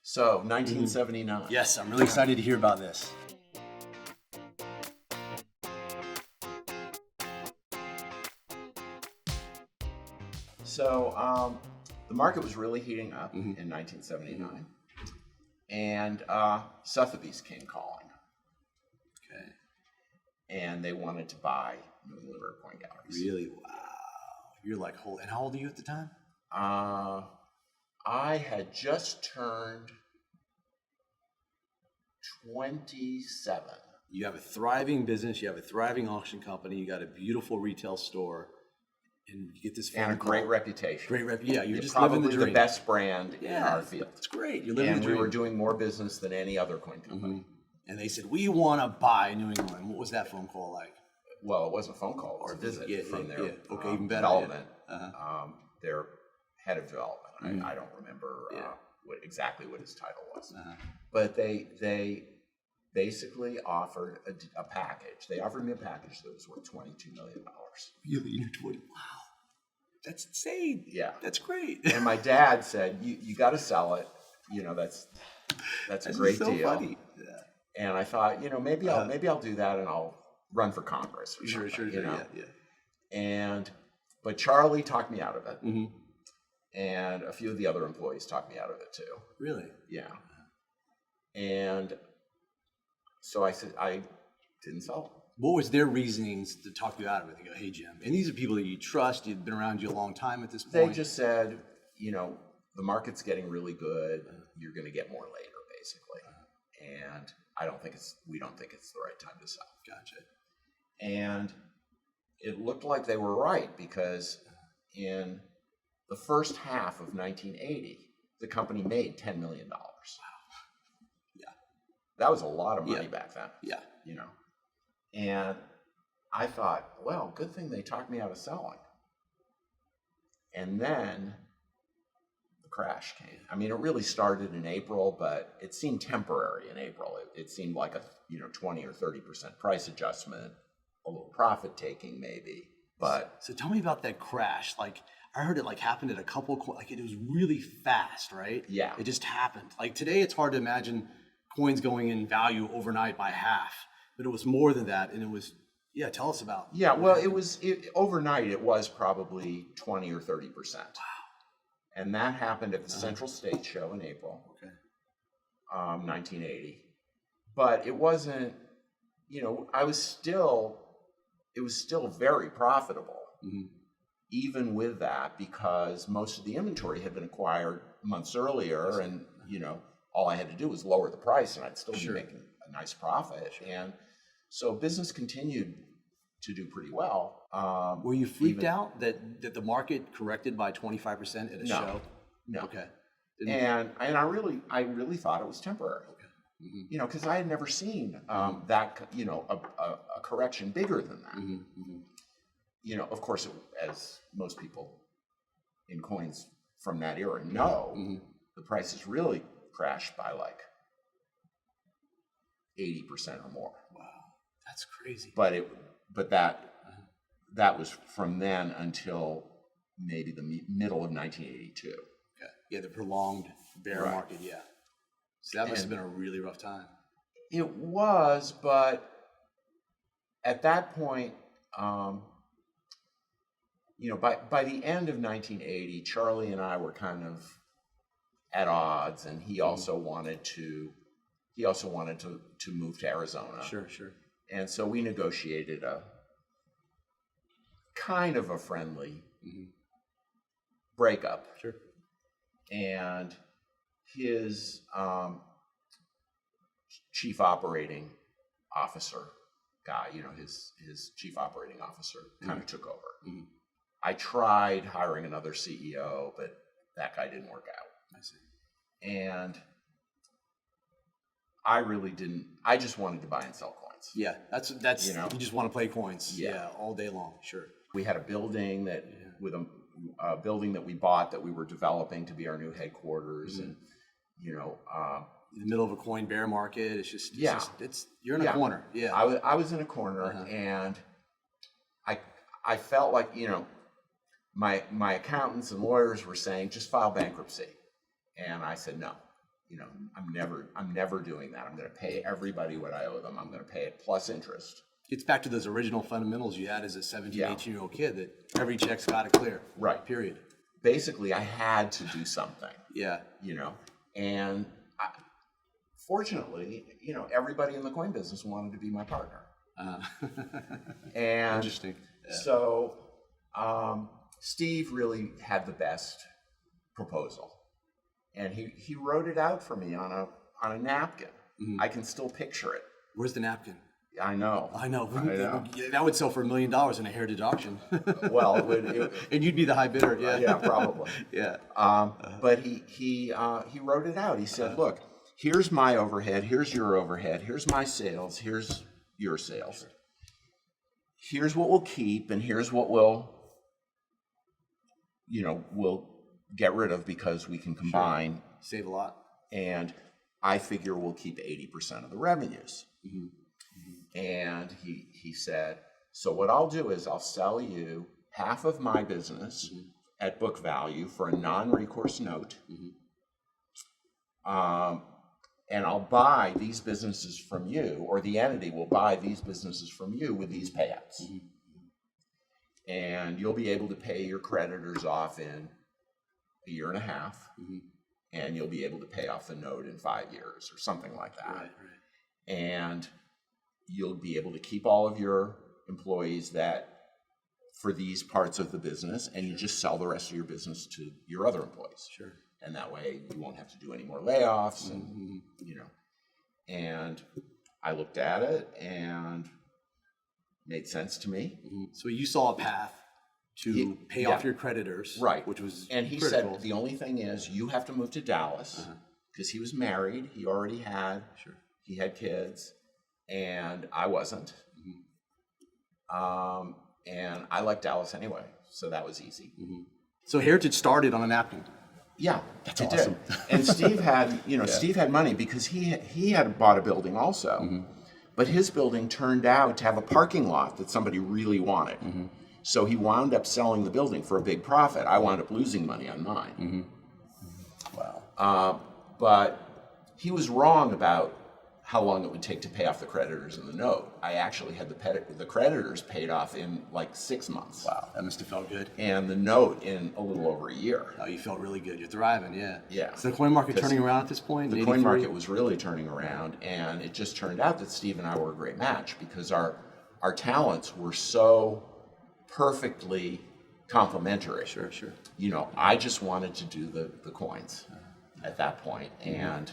So 1979. Yes, I'm really excited to hear about this. So the market was really heating up in 1979, and Sotheby's came calling. Okay. And they wanted to buy New England River Coin Galleries. Really? Wow. You're like, and how old are you at the time? I had just turned 27. You have a thriving business. You have a thriving auction company. You got a beautiful retail store. And you get this phone and a call. great reputation. Yeah, you're just probably living the dream. the best brand in our field. It's great. You're living the dream. And we were doing more business than any other coin company. And they said, we want to buy New England. What was that phone call like? Well, it wasn't a phone call. It was a visit from their even better. development. Their head of development. I don't remember exactly what his title was. But they basically offered a package. They offered me a package that was worth $22 million. Really? Wow. That's insane. Yeah. That's great. And my dad said, you got to sell it. You know, that's a great so deal. Funny. Yeah. And I thought, maybe I'll do that and I'll run for Congress or something. Sure. Yeah. But Charlie talked me out of it. And a few of the other employees talked me out of it too. Really? Yeah. And so I said, I didn't sell it. What was their reasonings to talk you out of it? They go, hey, Jim. And these are people that you trust. You've been around you a long time at this point. They just said, the market's getting really good. You're going to get more later, basically. And we don't think it's the right time to sell. Gotcha. And it looked like they were right, because in the first half of 1980, the company made $10 million. Wow. Yeah. That was a lot of money back then. Yeah. And I thought, well, good thing they talked me out of selling. And then the crash came. I mean, it really started in April, but it seemed temporary in April. It seemed like a 20 or 30% price adjustment, a little profit taking maybe. But so tell me about that crash. Like, I heard it happened at a couple, it was really fast, right? Yeah. It just happened. Like today, it's hard to imagine coins going in value overnight by half. But it was more than that, and it was, tell us about. Yeah, well, overnight, it was probably 20 or 30%. Wow. And that happened at the Central State Show in April, 1980. But it wasn't, it was still very profitable, even with that, because most of the inventory had been acquired months earlier, and, all I had to do was lower the price, and I'd still be making a nice profit. And so business continued to do pretty well. Were you freaked out that the market corrected by 25% at a show? No. Okay. And I really thought it was temporary. Okay. Because I had never seen that a correction bigger than that. Of course, as most people in coins from that era know, the prices really crashed by 80% or more. Wow, that's crazy. But that was from then until maybe the middle of 1982. Okay. Yeah, the prolonged bear market. Yeah. So that must have been a really rough time. It was, but at that point, by the end of 1980, Charlie and I were kind of at odds, and he also wanted to move to Arizona. Sure. And so we negotiated a kind of a friendly breakup. Sure. And his chief operating officer guy, his chief operating officer kind of took over. I tried hiring another CEO, but that guy didn't work out. I see. And I really didn't. I just wanted to buy and sell coins. Yeah, that's you just want to play coins. Yeah, all day long. Sure. We had a building with a building that we bought that we were developing to be our new headquarters, and in the middle of a coin bear market. It's just you're in a corner. Yeah, I was in a corner, and I felt like my accountants and lawyers were saying just file bankruptcy, and I said no. I'm never doing that. I'm going to pay everybody what I owe them. I'm going to pay it plus interest. It's back to those original fundamentals you had as a 17, Yeah. 18-year-old kid that every check's got to clear. Right. Period. Basically, I had to do something. Yeah. And fortunately, everybody in the coin business wanted to be my partner. And Interesting. Yeah. So Steve really had the best proposal, and he wrote it out for me on a napkin. I can still picture it. Where's the napkin? I know. That would sell for $1 million in a hair auction. Well, it would. And you'd be the high bidder. Yeah. Yeah, probably. Yeah. But he wrote it out. He said, "Look, here's my overhead. Here's your overhead. Here's my sales. Here's your sales. Here's what we'll keep, and here's what we'll get rid of because we can combine. Sure. Save a lot. And I figure we'll keep 80% of the revenues." And he said, "So what I'll do is I'll sell you half of my business at book value for a non-recourse note. And I'll buy these businesses from you, or the entity will buy these businesses from you with these payouts. And you'll be able to pay your creditors off in a year and a half, and you'll be able to pay off the note in 5 years or something like that. Right. And you'll be able to keep all of your employees for these parts of the business, and you just sell the rest of your business to your other employees. Sure. And that way you won't have to do any more layoffs, and And I looked at it and made sense to me. So you saw a path to pay off your creditors, right? Which was and he critical. said the only thing is you have to move to Dallas because he was married. He already had he had kids, and I wasn't. And I like Dallas anyway, so that was easy. So Heritage started on a napkin. Yeah, that's it awesome. did. And Steve had, Steve had money because he had bought a building also, but his building turned out to have a parking lot that somebody really wanted. So he wound up selling the building for a big profit. I wound up losing money on mine. Wow. But he was wrong about how long it would take to pay off the creditors in the note. I actually had the creditors paid off in like 6 months. Wow, that must have felt good. And the note in a little over a year. Oh, you felt really good. You're thriving, yeah. Yeah. So the coin market turning around at this point? The coin market was really turning around, and it just turned out that Steve and I were a great match because our talents were so perfectly complementary. Sure. I just wanted to do the coins at that point, and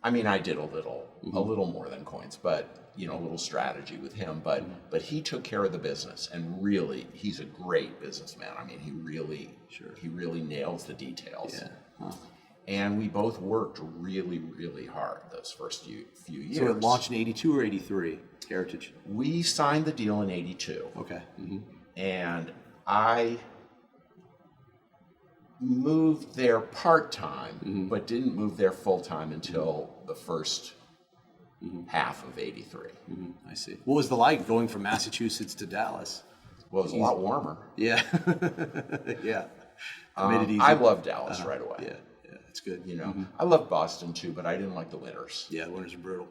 I mean, I did a little more than coins, but a little strategy with him. But he took care of the business, and really, he's a great businessman. I mean, he really nails the details. Yeah. Huh. And we both worked really, really hard those first few years. So it launched in 82 or 83, Heritage? We signed the deal in 82. Okay. And I moved there part-time, but didn't move there full-time until the first half of 83. I see. What was the like going from Massachusetts to Dallas? Well, it was a lot warmer. Yeah. Yeah. Made it easy. I loved Dallas right away. Yeah, it's good. I loved Boston too, but I didn't like the winters. Yeah, winters are brutal.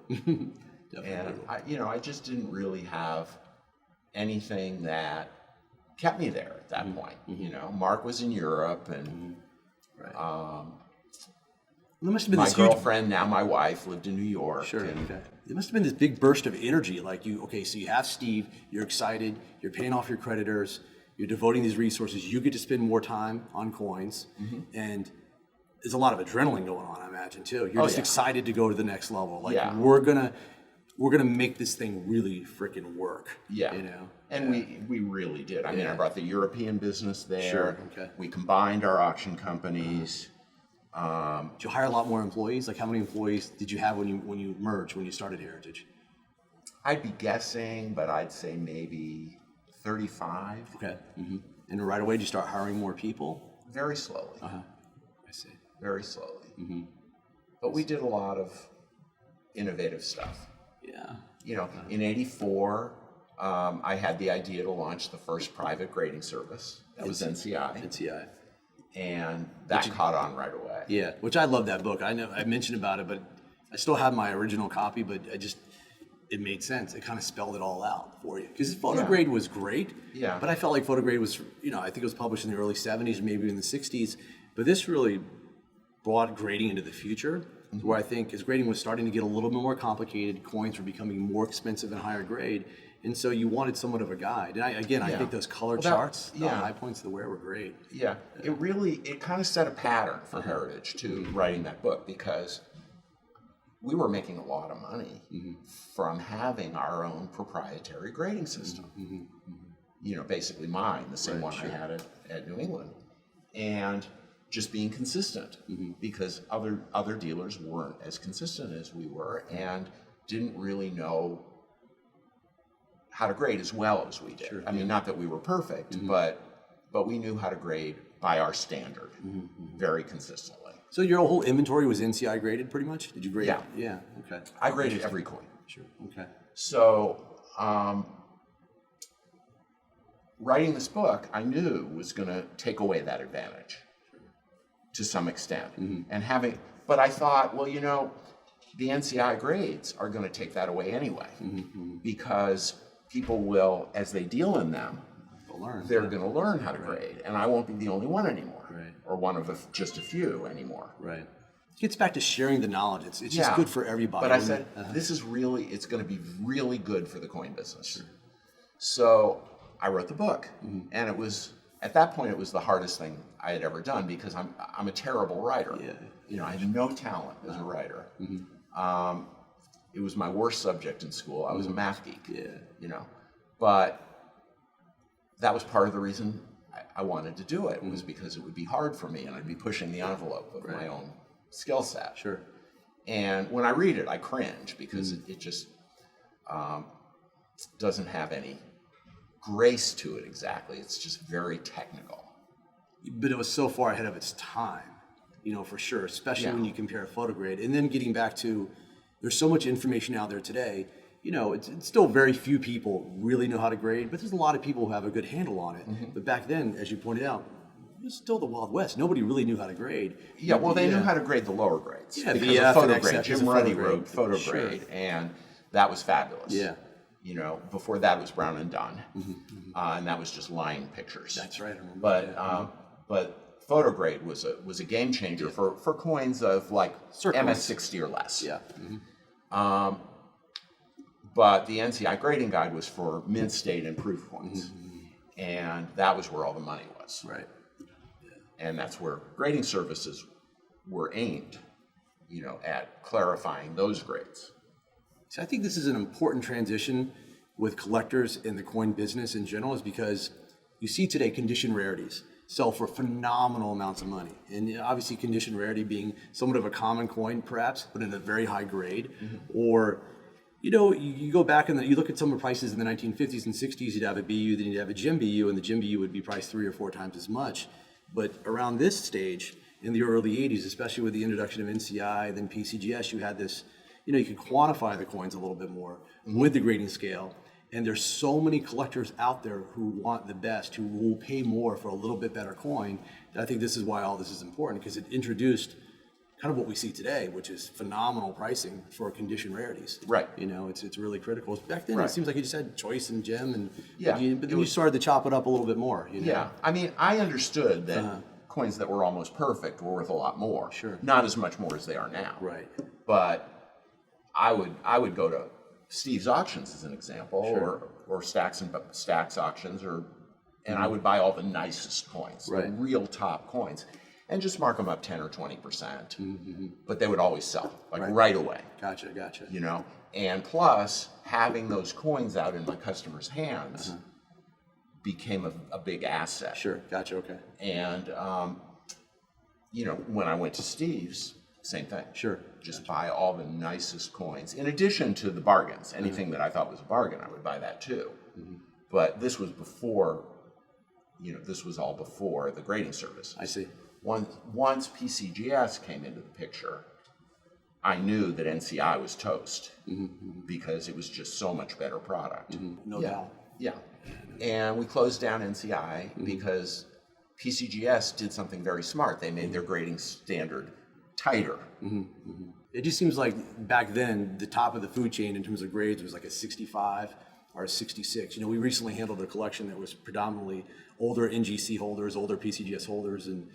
Definitely And I just didn't really have anything that kept me there at that point. Mark was in Europe, and there must have been my this huge girlfriend, now my wife, lived in New York. Sure. And Okay. There must have been this big burst of energy. Like so you have Steve, you're excited, you're paying off your creditors, you're devoting these resources, you get to spend more time on coins, and there's a lot of adrenaline going on, I imagine, too. You're just excited to go to the next level. Like we're gonna make this thing really freaking work. Yeah. And we really did. I mean, I brought the European business there. Sure. Okay. We combined our auction companies. Did you hire a lot more employees? Like how many employees did you have when you merged, when you started Heritage? I'd be guessing, but I'd say maybe 35. Okay. And right away, did you start hiring more people? Very slowly. I see. Very slowly. But we did a lot of innovative stuff. Yeah. In 84, I had the idea to launch the first private grading service. That was NCI. NCI. And that caught on right away. Yeah, which I love that book. I know I mentioned about it, but I still have my original copy, but it made sense. It kind of spelled it all out for you. Because Photograde was great, but I felt like Photograde was, I think it was published in the early 70s, maybe in the 60s, but this really brought grading into the future, where I think as grading was starting to get a little bit more complicated, coins were becoming more expensive and higher grade, and so you wanted somewhat of a guide. And I think those color charts, the high points of the wear were great. Yeah, it kind of set a pattern for Heritage to writing that book, because we were making a lot of money from having our own proprietary grading system. Basically mine, the same one I had at New England. And just being consistent, because other dealers weren't as consistent as we were and didn't really know how to grade as well as we did. I mean, not that we were perfect, but we knew how to grade by our standard very consistently. So your whole inventory was NCI graded pretty much? Did you grade? Yeah. Yeah, okay. I graded every coin. Sure, okay. So writing this book, I knew was going to take away that advantage to some extent. But I thought, well, the NCI grades are going to take that away anyway, because people will, as they deal in them, they're going to learn how to grade, and I won't be the only one anymore, or one of just a few anymore. Right. It gets back to sharing the knowledge. It's just good for everybody. But I said, it's going to be really good for the coin business. So I wrote the book, and it was, at that point, it was the hardest thing I had ever done, because I'm a terrible writer. I had no talent as a writer. It was my worst subject in school. I was a math geek. But that was part of the reason I wanted to do it, was because it would be hard for me, and I'd be pushing the envelope of my own skill set. Sure. And when I read it, I cringe, because it just doesn't have any grace to it exactly. It's just very technical. But it was so far ahead of its time, for sure, especially when you compare Photograde. And then getting back to, there's so much information out there today, it's still very few people really know how to grade, but there's a lot of people who have a good handle on it. But back then, as you pointed out, it was still the Wild West. Nobody really knew how to grade. Yeah, well, they knew how to grade the lower grades. Yeah, because of Photograde. Jim Ruddy wrote Photograde, and that was fabulous. Yeah. Before that was Brown and Dunn, and that was just line pictures. That's right, I remember. But Photograde was a game changer for coins of like Circle. MS-60 or less. Yeah. But the NCI grading guide was for mint state and proof coins, and that was where all the money was. Right. And that's where grading services were aimed, at clarifying those grades. So I think this is an important transition with collectors in the coin business in general, is because you see today condition rarities sell for phenomenal amounts of money. And obviously condition rarity being somewhat of a common coin perhaps, but in a very high grade. Or, you go back and you look at some of the prices in the 1950s and 60s, you'd have a BU, then you'd have a Gem BU, and the Gem BU would be priced 3 or 4 times as much. But around this stage, in the early 80s, especially with the introduction of NCI, then PCGS, you had this, you could quantify the coins a little bit more with the grading scale. And there's so many collectors out there who want the best, who will pay more for a little bit better coin. And I think this is why all this is important, because it introduced kind of what we see today, which is phenomenal pricing for condition rarities. Right. It's really critical. Back then, Right. It seems like you just had choice and gem, Yeah, but then you started to chop it up a little bit more. Yeah, I mean, I understood that coins that were almost perfect were worth a lot more. Sure. Not as much more as they are now. Right. But I would go to Steve's auctions as an example, or Stacks auctions, and I would buy all the nicest coins, the real top coins, and just mark them up 10 or 20%. But they would always sell, right away. Gotcha. And plus, having those coins out in my customers' hands became a big asset. Sure, gotcha, okay. And, when I went to Steve's, same thing. Sure. Just buy all the nicest coins. In addition to the bargains, anything that I thought was a bargain, I would buy that too. But this was before, this was all before the grading service. I see. Once PCGS came into the picture, I knew that NCI was toast, because it was just so much better product. No doubt. Yeah. And we closed down NCI because PCGS did something very smart. They made their grading standard tighter. It just seems like back then, the top of the food chain in terms of grades was like a 65 or a 66. We recently handled a collection that was predominantly older NGC holders, older PCGS holders, and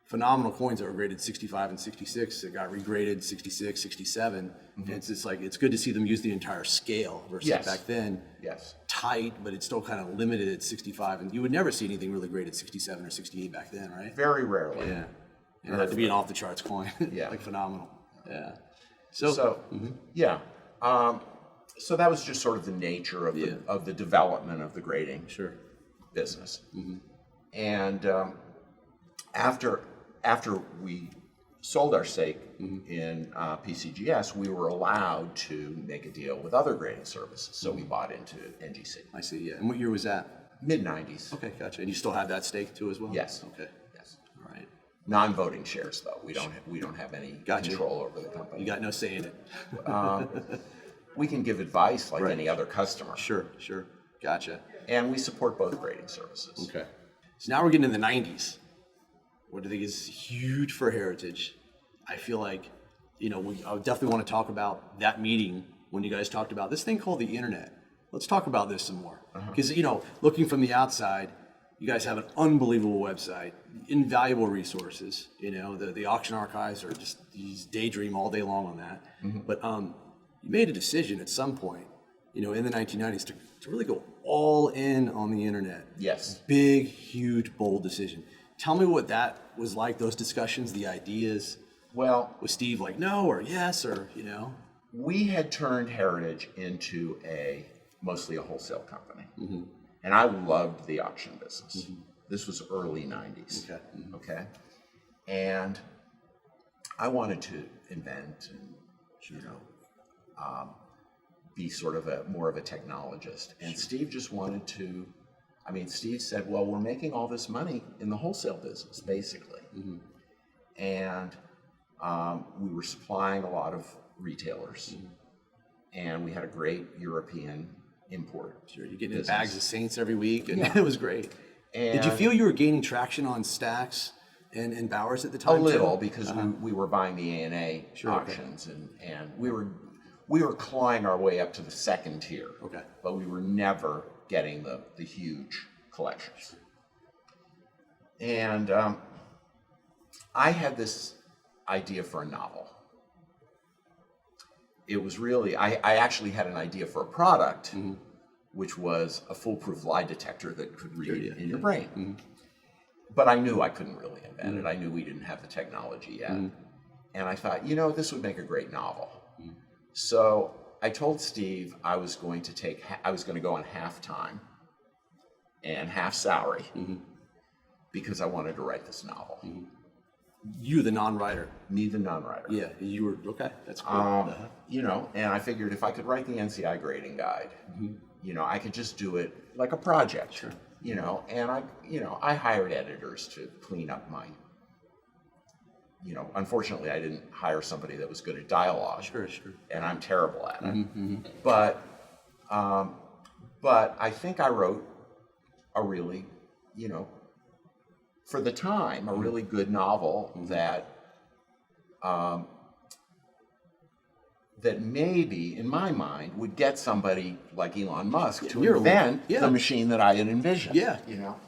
phenomenal coins that were graded 65 and 66 that got regraded 66, 67. And it's just like, it's good to see them use the entire scale versus back then. Yes. Tight, but it's still kind of limited at 65. And you would never see anything really graded 67 or 68 back then, right? Very rarely. Yeah. It had to be an off the charts coin. Yeah. Like phenomenal. Yeah. So yeah. So that was just sort of the nature of the development of the grading business. And after we sold our stake in PCGS, we were allowed to make a deal with other grading services. So we bought into NGC. I see, yeah. And what year was that? Mid-90s. Okay, gotcha. And you still have that stake too as well? Yes. Okay. Yes. All right. Non-voting shares, though. We don't have any control over the company. You got no say in it. We can give advice like any other customer. Sure. Gotcha. And we support both grading services. Okay. So now we're getting in the 90s. What I think is huge for Heritage. I feel like, I would definitely want to talk about that meeting when you guys talked about this thing called the internet. Let's talk about this some more. Because, looking from the outside, you guys have an unbelievable website, invaluable resources. The auction archives are just, you daydream all day long on that. But you made a decision at some point, in the 1990s to really go all in on the internet. Yes. Big, huge, bold decision. Tell me what that was like, those discussions, the ideas. Well, was Steve like no or yes or, We had turned Heritage into mostly a wholesale company. And I loved the auction business. This was early 90s. Okay. And I wanted to invent and, be sort of more of a technologist. And Steve just wanted to, Steve said, well, we're making all this money in the wholesale business, basically. And we were supplying a lot of retailers. And we had a great European import. Sure, you're getting bags of Saints every week, and Yeah. it was great. And did you feel you were gaining traction on Stacks and Bowers at the time? A little, because we were buying the A&A auctions, and we were clawing our way up to the second tier. Okay. But we were never getting the huge collections. And I had this idea for a novel. It was really, I actually had an idea for a product, which was a foolproof lie detector that could read in your brain. But I knew I couldn't really invent it. I knew we didn't have the technology yet. And I thought, this would make a great novel. So I told Steve I was going to go on half time and half salary because I wanted to write this novel. You, the non-writer. Me, the non-writer. Yeah, you were, okay, that's cool. And I figured if I could write the NCI grading guide, I could just do it like a project. Sure. And I hired editors to clean up my, unfortunately I didn't hire somebody that was good at dialogue. Sure. And I'm terrible at it. But I think I wrote a really, for the time, a really good novel that that maybe, in my mind, would get somebody like Elon Musk to invent the machine that I had envisioned. Yeah.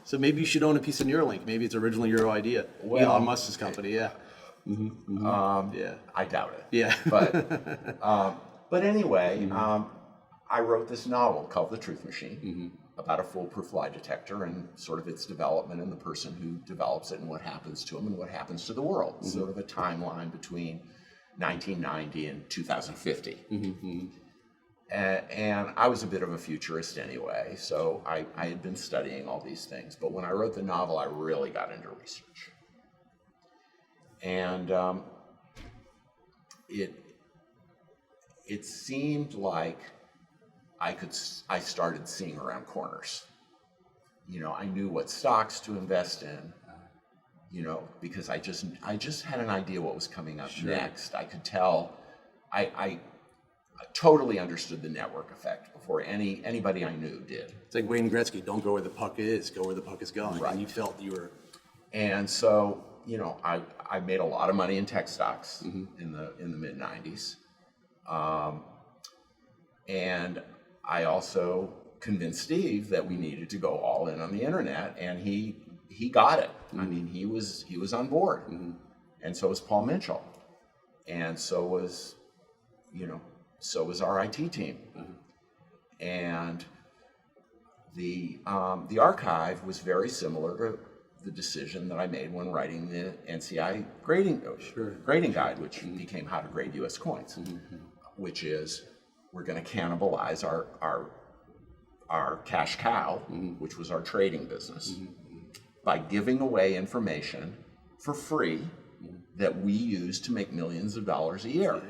So maybe you should own a piece of Neuralink. Maybe it's originally your idea. Well, Elon Musk's company, yeah. I doubt it. Yeah. But anyway, I wrote this novel called The Truth Machine about a foolproof lie detector and sort of its development and the person who develops it and what happens to them and what happens to the world. Sort of a timeline between 1990 and 2050. And I was a bit of a futurist anyway, so I had been studying all these things. But when I wrote the novel, I really got into research. And it seemed like I started seeing around corners. I knew what stocks to invest in, because I just had an idea what was coming up next. I could tell, I totally understood the network effect before anybody I knew did. It's like Wayne Gretzky, don't go where the puck is, go where the puck is going. Right. And you felt you were And so, you know, I made a lot of money in tech stocks in the mid 90s. And I also convinced Steve that we needed to go all in on the internet, and he got it. I mean, he was on board, and so was Paul Minchell, and so was our IT team, and the archive was very similar to the decision that I made when writing the NCI grading guide, which became How to Grade U.S. Coins, which is we're going to cannibalize our cash cow, which was our trading business, by giving away information for free that we use to make millions of dollars a year.